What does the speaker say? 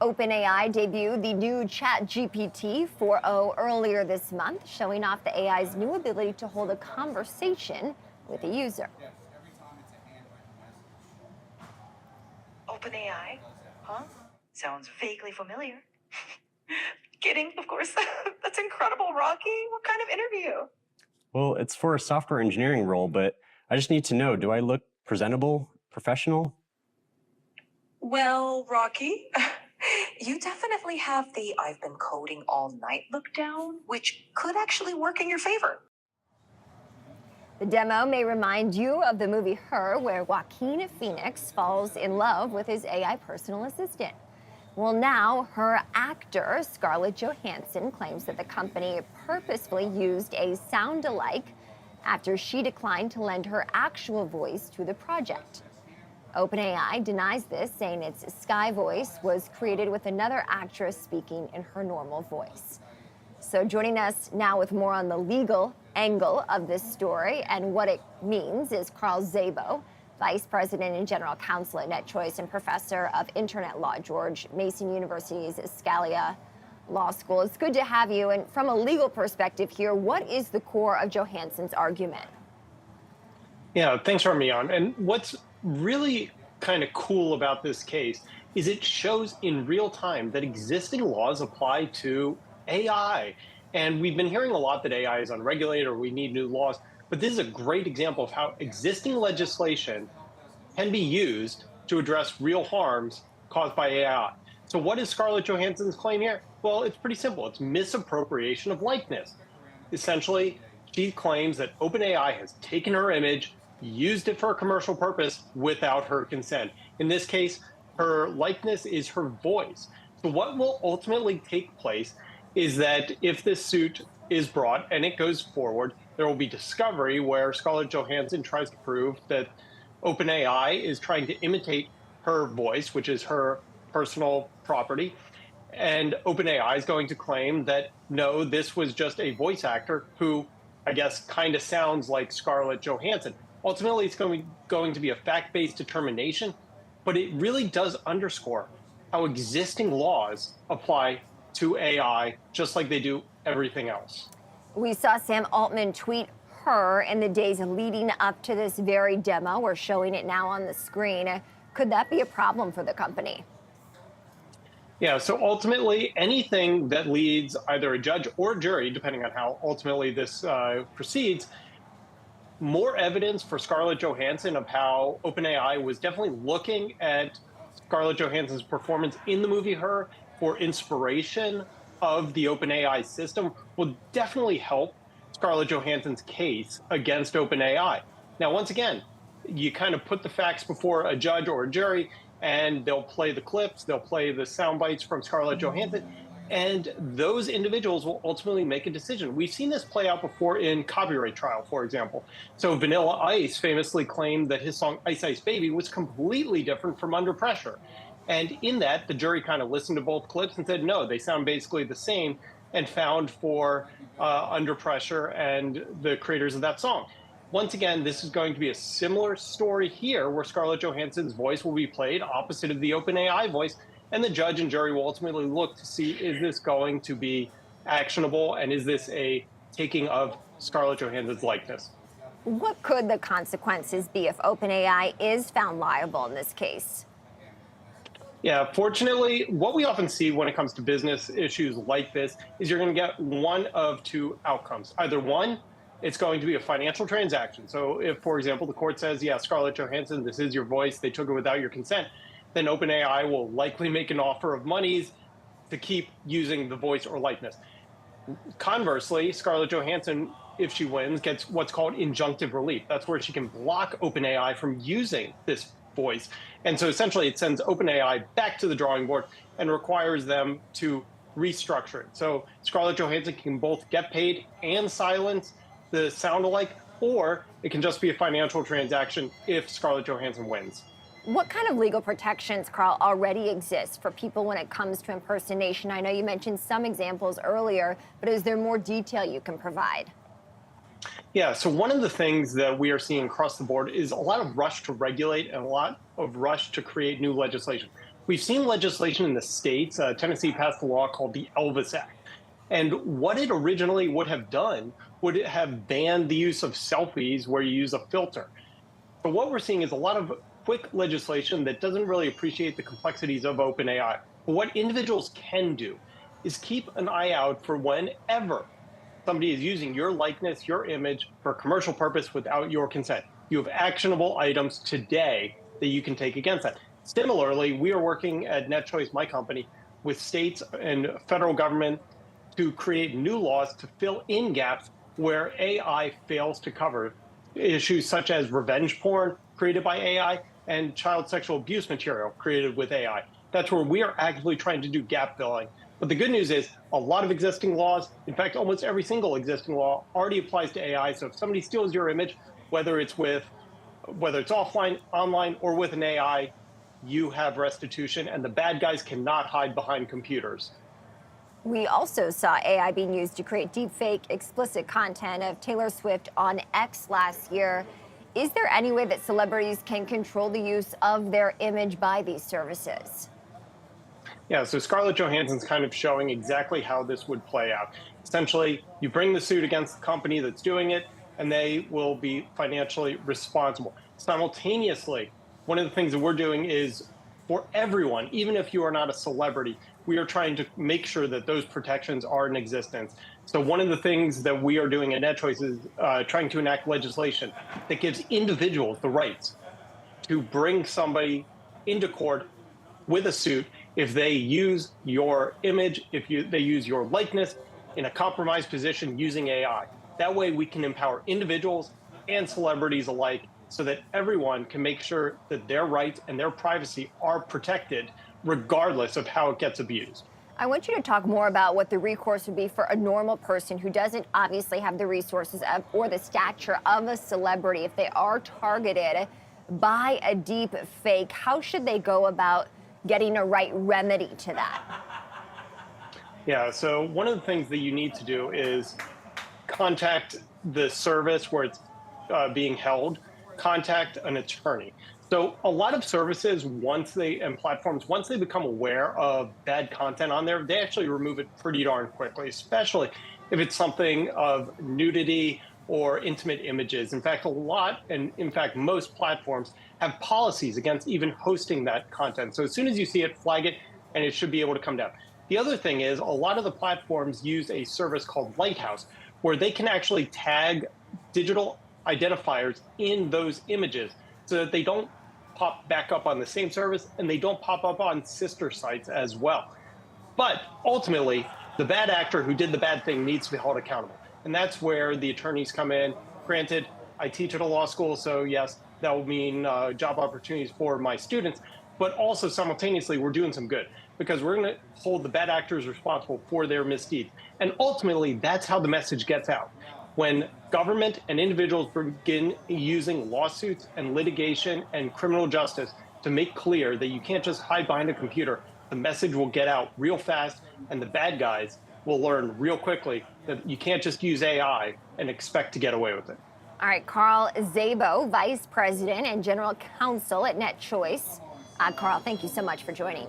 OpenAI debuted the new ChatGPT 4.0 earlier this month, showing off the AI's new ability to hold a conversation with a user. OpenAI? Huh? Sounds vaguely familiar. Kidding, of course. That's incredible, Rocky. What kind of interview? Well, it's for a software engineering role, but I just need to know, do I look presentable, professional? Well, Rocky, you definitely have the I've been coding all night look down, which could actually work in your favor. The demo may remind you of the movie Her, where Joaquin Phoenix falls in love with his AI personal assistant. Well, now her actor, Scarlett Johansson, claims that the company purposefully used a sound-alike after she declined to lend her actual voice to the project. OpenAI denies this, saying its Sky voice was created with another actress speaking in her normal voice. So joining us now with more on the legal angle of this story and what it means is Carl Szabo, Vice President and General Counsel at NetChoice and Professor of Internet Law, George Mason University's Scalia Law School. It's good to have you. And from a legal perspective here, what is the core of Johansson's argument? Yeah, thanks for having me on. And what's really kind of cool about this case is it shows in real time that existing laws apply to AI. And we've been hearing a lot that AI is unregulated or we need new laws. But this is a great example of how existing legislation can be used to address real harms caused by AI. So what is Scarlett Johansson's claim here? Well, it's pretty simple. It's misappropriation of likeness. Essentially, she claims that OpenAI has taken her image, used it for a commercial purpose without her consent. In this case, her likeness is her voice. So what will ultimately take place is that if this suit is brought and it goes forward, there will be discovery where Scarlett Johansson tries to prove that OpenAI is trying to imitate her voice, which is her personal property. And OpenAI is going to claim that, no, this was just a voice actor who, I guess, kind of sounds like Scarlett Johansson. Ultimately, it's going to be a fact-based determination, but it really does underscore how existing laws apply to AI, just like they do everything else. We saw Sam Altman tweet Her in the days leading up to this very demo. We're showing it now on the screen. Could that be a problem for the company? Yeah, so ultimately, anything that leads either a judge or a jury, depending on how ultimately this proceeds, more evidence for Scarlett Johansson of how OpenAI was definitely looking at Scarlett Johansson's performance in the movie Her for inspiration of the OpenAI system will definitely help Scarlett Johansson's case against OpenAI. Now, once again, you kind of put the facts before a judge or a jury, and they'll play the clips, they'll play the sound bites from Scarlett Johansson, and those individuals will ultimately make a decision. We've seen this play out before in copyright trial, for example. So Vanilla Ice famously claimed that his song Ice Ice Baby was completely different from Under Pressure. And in that, the jury kind of listened to both clips and said, no, they sound basically the same, and found for Under Pressure and the creators of that song. Once again, this is going to be a similar story here where Scarlett Johansson's voice will be played opposite of the OpenAI voice, and the judge and jury will ultimately look to see, is this going to be actionable, and is this a taking of Scarlett Johansson's likeness? What could the consequences be if OpenAI is found liable in this case? Yeah, fortunately, what we often see when it comes to business issues like this is you're going to get one of two outcomes. Either one, it's going to be a financial transaction. So if, for example, the court says, yeah, Scarlett Johansson, this is your voice, they took it without your consent, then OpenAI will likely make an offer of monies to keep using the voice or likeness. Conversely, Scarlett Johansson, if she wins, gets what's called injunctive relief. That's where she can block OpenAI from using this voice. And so essentially it sends OpenAI back to the drawing board and requires them to restructure it. So Scarlett Johansson can both get paid and silence the sound alike, or it can just be a financial transaction if Scarlett Johansson wins. What kind of legal protections, Carl, already exist for people when it comes to impersonation? I know you mentioned some examples earlier, but is there more detail you can provide? Yeah, so one of the things that we are seeing across the board is a lot of rush to regulate and a lot of rush to create new legislation. We've seen legislation in the states. Tennessee passed a law called the Elvis Act. And what it originally would have done would have banned the use of selfies where you use a filter. But what we're seeing is a lot of quick legislation that doesn't really appreciate the complexities of OpenAI. But what individuals can do is keep an eye out for whenever somebody is using your likeness, your image for a commercial purpose without your consent. You have actionable items today that you can take against that. Similarly, we are working at NetChoice, my company, with states and federal government to create new laws to fill in gaps where AI fails to cover issues such as revenge porn created by AI and child sexual abuse material created with AI. That's where we are actively trying to do gap filling. But the good news is a lot of existing laws, in fact, almost every single existing law already applies to AI. So if somebody steals your image, whether it's offline, online, or with an AI, you have restitution, and the bad guys cannot hide behind computers. We also saw AI being used to create deepfake, explicit content of Taylor Swift on X last year. Is there any way that celebrities can control the use of their image by these services? Yeah, so Scarlett Johansson's kind of showing exactly how this would play out. Essentially, you bring the suit against the company that's doing it, and they will be financially responsible. Simultaneously, one of the things that we're doing is for everyone, even if you are not a celebrity, we are trying to make sure that those protections are in existence. So one of the things that we are doing at NetChoice is trying to enact legislation that gives individuals the rights to bring somebody into court with a suit if they use your image, they use your likeness in a compromised position using AI. That way we can empower individuals and celebrities alike so that everyone can make sure that their rights and their privacy are protected regardless of how it gets abused. I want you to talk more about what the recourse would be for a normal person who doesn't obviously have the resources or the stature of a celebrity. If they are targeted by a deep fake, how should they go about getting a right remedy to that? Yeah, so one of the things that you need to do is contact the service where it's being held, contact an attorney. So a lot of services, and platforms, once they become aware of bad content on there, they actually remove it pretty darn quickly, especially if it's something of nudity or intimate images. In fact, most platforms have policies against even hosting that content. So as soon as you see it, flag it, and it should be able to come down. The other thing is a lot of the platforms use a service called Lighthouse, where they can actually tag digital identifiers in those images so that they don't pop back up on the same service and they don't pop up on sister sites as well. But ultimately, the bad actor who did the bad thing needs to be held accountable. And that's where the attorneys come in. Granted, I teach at a law school, so yes, that will mean job opportunities for my students. But also simultaneously, we're doing some good because we're going to hold the bad actors responsible for their misdeeds. And ultimately, that's how the message gets out. When government and individuals begin using lawsuits and litigation and criminal justice to make clear that you can't just hide behind a computer, the message will get out real fast, and the bad guys will learn real quickly that you can't just use AI and expect to get away with it. All right, Carl Szabo, Vice President and General Counsel at NetChoice. Carl, thank you so much for joining.